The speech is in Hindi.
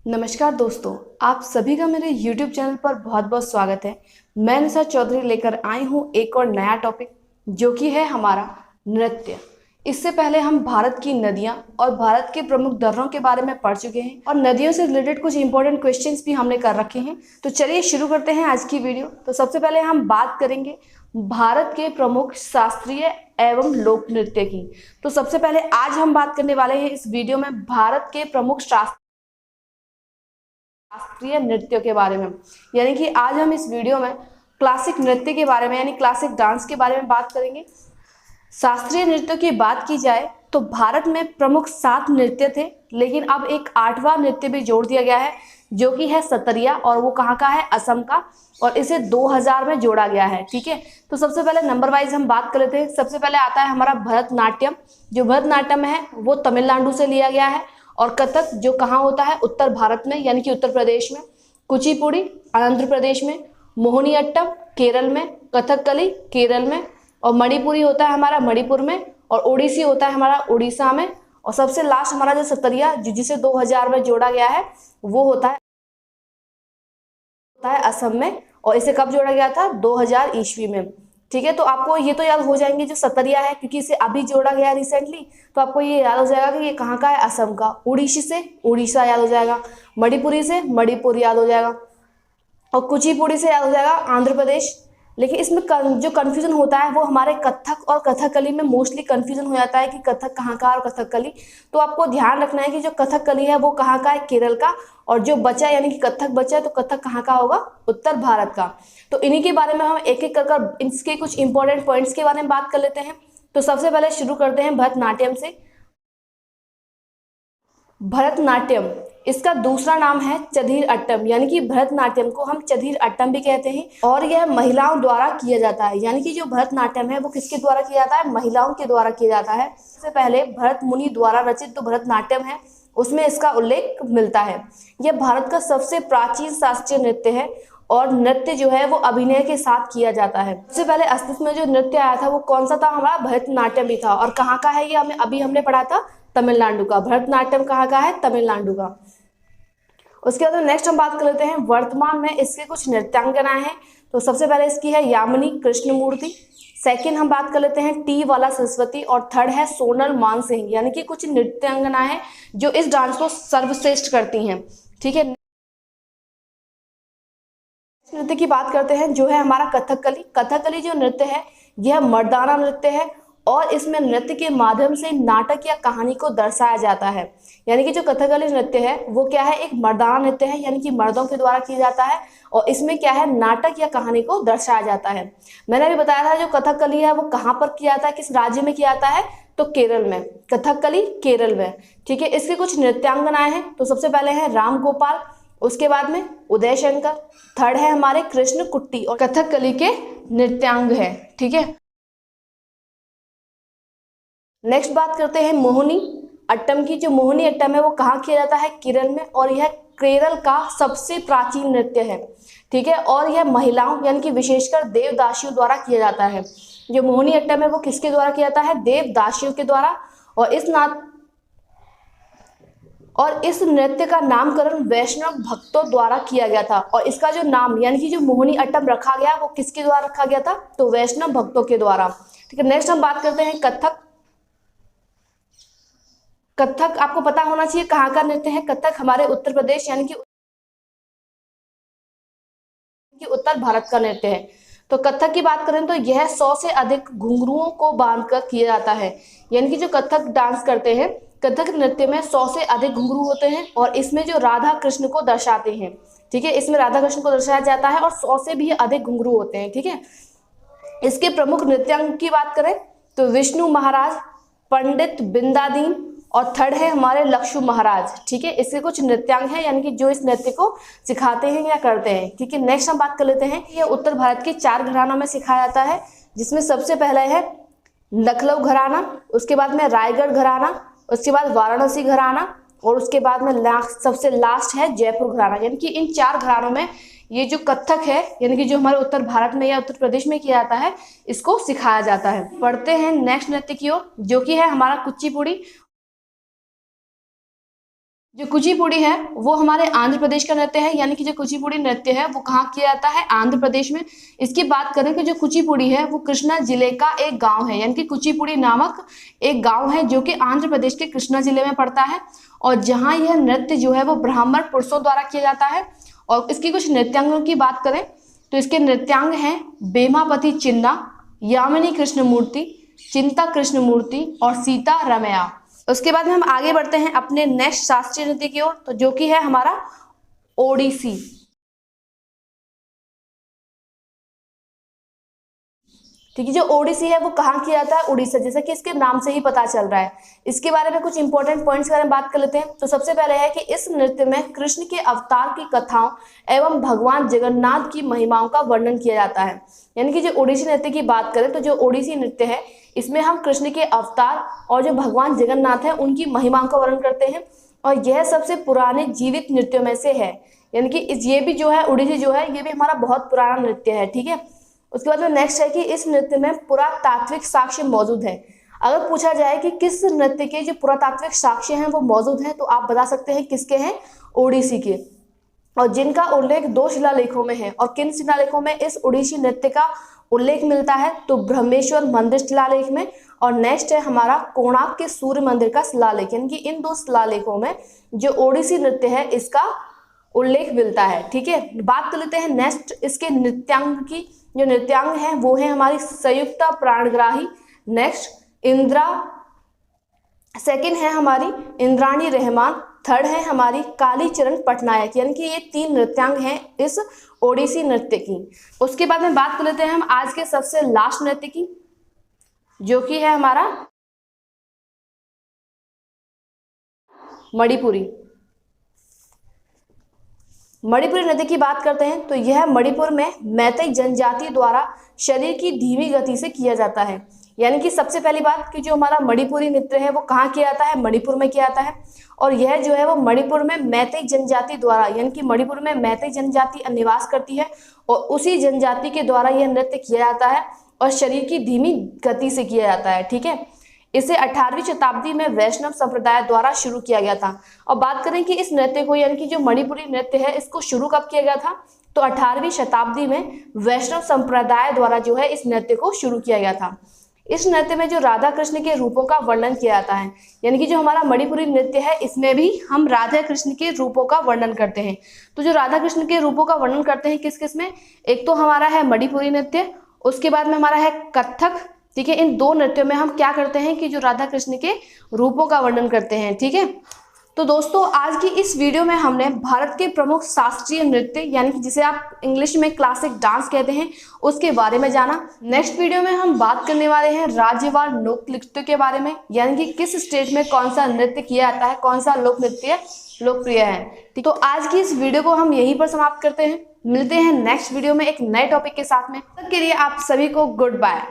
नमस्कार दोस्तों, आप सभी का मेरे YouTube चैनल पर बहुत बहुत स्वागत है। मैं निशा चौधरी लेकर आई हूँ एक और नया टॉपिक जो कि है हमारा नृत्य। इससे पहले हम भारत की नदियाँ और भारत के प्रमुख दर्रों के बारे में पढ़ चुके हैं और नदियों से रिलेटेड कुछ इंपॉर्टेंट क्वेश्चंस भी हमने कर रखे हैं। तो चलिए शुरू करते हैं आज की वीडियो। तो सबसे पहले हम बात करेंगे भारत के प्रमुख शास्त्रीय एवं लोक नृत्य की। तो सबसे पहले आज हम बात करने वाले हैं इस वीडियो में भारत के प्रमुख शास्त्रीय नृत्यों के बारे में। यानी कि आज हम इस वीडियो में क्लासिक नृत्य के बारे में यानी क्लासिक डांस के बारे में बात करेंगे। शास्त्रीय नृत्यों की बात की जाए तो भारत में प्रमुख 7 नृत्य थे, लेकिन अब एक 8वां नृत्य भी जोड़ दिया गया है जो कि है सतरिया, और वो कहाँ का है? असम का, और इसे 2000 में जोड़ा गया है। ठीक है, तो सबसे पहले नंबर वाइज हम बात कर लेते हैं। सबसे पहले आता है हमारा भरतनाट्यम। जो भरतनाट्यम है वो तमिलनाडु से लिया गया है, और कथक जो कहाँ होता है? उत्तर भारत में यानी कि उत्तर प्रदेश में। कुचिपुड़ी आंध्र प्रदेश में, मोहिनीअट्टम केरल में, कथकली केरल में, और मणिपुरी होता है हमारा मणिपुर में, और ओडिसी होता है हमारा उड़ीसा में, और सबसे लास्ट हमारा जो सतरिया जिसे 2000 में जोड़ा गया है वो होता है असम में, और इसे कब जोड़ा गया था? 2000 ईस्वी में। ठीक है, तो आपको ये तो याद हो जाएंगे जो सतरिया है, क्योंकि इसे अभी जोड़ा गया रिसेंटली, तो आपको ये याद हो जाएगा कि ये कहाँ का है? असम का। उड़ीसी से उड़ीसा याद हो जाएगा, मणिपुरी से मणिपुर याद हो जाएगा, और कुचिपुड़ी से याद हो जाएगा आंध्र प्रदेश। लेकिन इसमें जो कन्फ्यूजन होता है वो हमारे कथक और कथकली में मोस्टली कन्फ्यूजन हो जाता है कि कथक कहाँ का और कथकली। तो आपको ध्यान रखना है कि जो कथकली है वो कहाँ का है? केरल का, और जो बचा यानी कि कथक बचा है तो कथक कहाँ का होगा? उत्तर भारत का। तो इन्हीं के बारे में हम एक एक कर इसके कुछ इंपॉर्टेंट पॉइंट्स के बारे में बात कर लेते हैं। तो सबसे पहले शुरू करते हैं भरतनाट्यम से। भरतनाट्यम, इसका दूसरा नाम है चधीर अट्टम, यानी कि भरतनाट्यम को हम चधीर अट्टम भी कहते हैं, और यह महिलाओं द्वारा किया जाता है। यानी कि जो भरतनाट्यम है वो किसके द्वारा किया जाता है? महिलाओं के द्वारा किया जाता है। सबसे पहले भरत मुनि द्वारा रचित जो भरतनाट्यम है उसमें इसका उल्लेख मिलता है। यह भारत का सबसे प्राचीन शास्त्रीय नृत्य है, और नृत्य जो है वो अभिनय के साथ किया जाता है। सबसे पहले अस्तित्व में जो नृत्य आया था वो कौन सा था? हमारा भरतनाट्यम भी था, और कहाँ का है ये? हमने पढ़ा था तमिलनाडु का। भरतनाट्यम कहाँ का है? तमिलनाडु का। उसके बाद नेक्स्ट हम बात कर लेते हैं वर्तमान में इसके कुछ नृत्यांगनाएं हैं। तो सबसे पहले इसकी है यामिनी कृष्णमूर्ति, सेकंड हम बात कर लेते हैं टी वाला सरस्वती, और थर्ड है सोनल मानसिंह। यानी कि कुछ नृत्यांगनाएं हैं जो इस डांस को सर्वश्रेष्ठ करती हैं। ठीक है, नृत्य की बात करते हैं जो है हमारा कथकली। कथकली जो नृत्य है यह मर्दाना नृत्य है, और इसमें नृत्य के माध्यम से नाटक या कहानी को दर्शाया जाता है। यानी कि जो कथकली नृत्य है वो क्या है? एक मर्दाना नृत्य है, यानी कि मर्दों के द्वारा किया जाता है, और इसमें क्या है? नाटक या कहानी को दर्शाया जाता है। मैंने अभी बताया था जो कथकली है वो कहाँ पर किया जाता है, किस राज्य में किया जाता है? तो केरल में। कथकली केरल में। ठीक है, इसके कुछ नृत्यांगनाएं हैं। तो सबसे पहले है राम गोपाल, उसके बाद में उदय शंकर, थर्ड है हमारे कृष्ण कुट्टी, और कथकली के नृत्यांग है। ठीक है, नेक्स्ट बात करते हैं मोहिनी अट्टम की। जो मोहिनी अट्टम है वो कहाँ किया जाता है? केरल में, और यह केरल का सबसे प्राचीन नृत्य है। ठीक है, और यह महिलाओं यानी कि विशेषकर देवदासियों द्वारा किया जाता है। जो मोहिनी अट्टम है वो किसके द्वारा किया जाता है? देवदासियों के द्वारा। और इस नृत्य का नामकरण वैष्णव भक्तों द्वारा किया गया था, और इसका जो नाम यानी कि जो मोहिनी अट्टम रखा गया वो किसके द्वारा रखा गया था? तो वैष्णव भक्तों के द्वारा। ठीक है, नेक्स्ट हम बात करते हैं कथक। कथक आपको पता होना चाहिए कहाँ का नृत्य है। कथक हमारे उत्तर प्रदेश यानी कि उत्तर भारत का नृत्य है। तो कथक की बात करें तो यह 100 से अधिक घुंघरुओं को बांधकर किया जाता है। यानी कि जो कथक डांस करते हैं, कथक नृत्य में 100 से अधिक घुंघरू होते हैं, और इसमें जो राधा कृष्ण को दर्शाते हैं। ठीक है, इसमें राधा कृष्ण को दर्शाया जाता है, और 100 से भी अधिक घुंघरू होते हैं। ठीक है, इसके प्रमुख नृत्यांग की बात करें तो विष्णु महाराज, पंडित बिंदादीन, और थर्ड है हमारे लक्षु महाराज। ठीक है, इसके कुछ नृत्यांग हैं यानी कि जो इस नृत्य को सिखाते हैं या करते हैं। ठीक है, नेक्स्ट हम बात कर लेते हैं। ये उत्तर भारत के 4 घरानों में सिखाया जाता है, जिसमें सबसे पहला है लखनऊ घराना, उसके बाद में रायगढ़ घराना, उसके बाद वाराणसी घराना, और उसके बाद में सबसे लास्ट है जयपुर घराना। यानी कि इन 4 घरानों में ये जो कथक है यानी कि जो हमारे उत्तर भारत में या उत्तर प्रदेश में किया जाता है इसको सिखाया जाता है। पढ़ते हैं नेक्स्ट नृत्य की ओर, जो कि है हमारा कुचिपुड़ी। जो कुचिपुड़ी है वो हमारे आंध्र प्रदेश का नृत्य है, यानी कि जो कुचिपुड़ी नृत्य है वो कहाँ किया जाता है, आंध्र प्रदेश में। इसकी बात करें कि जो कुचिपुड़ी है वो कृष्णा जिले का एक गांव है, यानी कि कुचिपुड़ी नामक एक गांव है जो कि आंध्र प्रदेश के कृष्णा जिले में पड़ता है, और जहाँ यह नृत्य जो है वो ब्राह्मण पुरुषों द्वारा किया जाता है। और इसकी कुछ नृत्यांगों की बात करें तो इसके नृत्यांग हैं बेमापति चिन्ना, यामिनी कृष्णमूर्ति, चिंता कृष्णमूर्ति और सीता रमैया। उसके बाद में हम आगे बढ़ते हैं अपने नेक्स्ट शास्त्रीय नृत्य की ओर, तो जो कि है हमारा ओडिसी। ठीक है, जो ओडिसी है वो कहाँ किया जाता है, उड़ीसा, जैसा कि इसके नाम से ही पता चल रहा है। इसके बारे में कुछ इंपॉर्टेंट पॉइंट्स के बारे में बात कर लेते हैं। तो सबसे पहले है कि इस नृत्य में कृष्ण के अवतार की कथाओं एवं भगवान जगन्नाथ की महिमाओं का वर्णन किया जाता है। यानी कि जो ओडिसी नृत्य की बात करें तो जो ओडिसी नृत्य है इसमें हम कृष्ण के अवतार और जो भगवान जगन्नाथ है उनकी महिमाओं का वर्णन करते हैं, और यह सबसे पुराने जीवित नृत्यों में से है। यानी कि ये भी जो है ओडिसी जो है ये भी हमारा बहुत पुराना नृत्य है। ठीक है, उसके बाद में नेक्स्ट है कि इस नृत्य में पुरातात्विक साक्ष्य मौजूद है। अगर पूछा जाए कि किस नृत्य के जो पुरातात्विक साक्ष्य हैं वो मौजूद हैं, तो आप बता सकते हैं किसके हैं, ओडिसी के, और जिनका उल्लेख 2 शिलालेखों में है। और किन शिलालेखों में इस ओडिसी नृत्य का उल्लेख मिलता है, तो ब्रह्मेश्वर मंदिर शिलालेख में, और नेक्स्ट है हमारा कोणार्क के सूर्य मंदिर का शिलालेख। यानी कि इन 2 शिलालेखों में जो ओडिसी नृत्य है इसका उल्लेख मिलता है। ठीक है, बात कर लेते हैं नेक्स्ट इसके नृत्यांग की। जो नृत्यांग है वो है हमारी संयुक्ता प्राणग्राही, नेक्स्ट इंद्रा, सेकंड है हमारी इंद्राणी रहमान, थर्ड है हमारी कालीचरण पटनायक। यानी कि ये 3 नृत्यांग हैं इस ओडिसी नृत्य की। उसके बाद में बात कर लेते हैं हम आज के सबसे लास्ट नृत्य की, जो कि है हमारा मणिपुरी। मणिपुरी नृत्य की बात करते हैं तो यह मणिपुर में मैतेई जनजाति द्वारा शरीर की धीमी गति से किया जाता है। यानी कि सबसे पहली बात कि जो हमारा मणिपुरी नृत्य है वो कहाँ किया जाता है, मणिपुर में किया जाता है, और यह जो है वो मणिपुर में मैतेई जनजाति द्वारा, यानी कि मणिपुर में मैतेई जनजाति निवास करती है और उसी जनजाति के द्वारा यह नृत्य किया जाता है और शरीर की धीमी गति से किया जाता है। ठीक है, इसे 18वीं शताब्दी में वैष्णव संप्रदाय द्वारा शुरू किया गया था। और बात करें कि इस नृत्य को, यानी कि जो मणिपुरी नृत्य है इसको शुरू कब किया गया था, तो 18वीं शताब्दी में वैष्णव संप्रदाय द्वारा जो है इस नृत्य को शुरू किया गया था। इस नृत्य में जो राधा कृष्ण के रूपों का वर्णन किया जाता है, यानी कि जो हमारा मणिपुरी नृत्य है इसमें भी हम राधा कृष्ण के रूपों का वर्णन करते हैं। तो जो राधा कृष्ण के रूपों का वर्णन करते हैं किस किस में, एक तो हमारा है मणिपुरी नृत्य, उसके बाद में हमारा है कथक। ठीक है, इन 2 नृत्यों में हम क्या करते हैं कि जो राधा कृष्ण के रूपों का वर्णन करते हैं। ठीक है, तो दोस्तों आज की इस वीडियो में हमने भारत के प्रमुख शास्त्रीय नृत्य, यानी कि जिसे आप इंग्लिश में क्लासिक डांस कहते हैं, उसके बारे में जाना। नेक्स्ट वीडियो में हम बात करने वाले हैं राज्यवार लोक नृत्य के बारे में, यानी कि किस स्टेट में कौन सा नृत्य किया जाता है, कौन सा लोक नृत्य लोकप्रिय है। ठीक, तो आज की इस वीडियो को हम यहीं पर समाप्त करते हैं। मिलते हैं नेक्स्ट वीडियो में एक नए टॉपिक के साथ में। तब तक के लिए आप सभी को गुड बाय।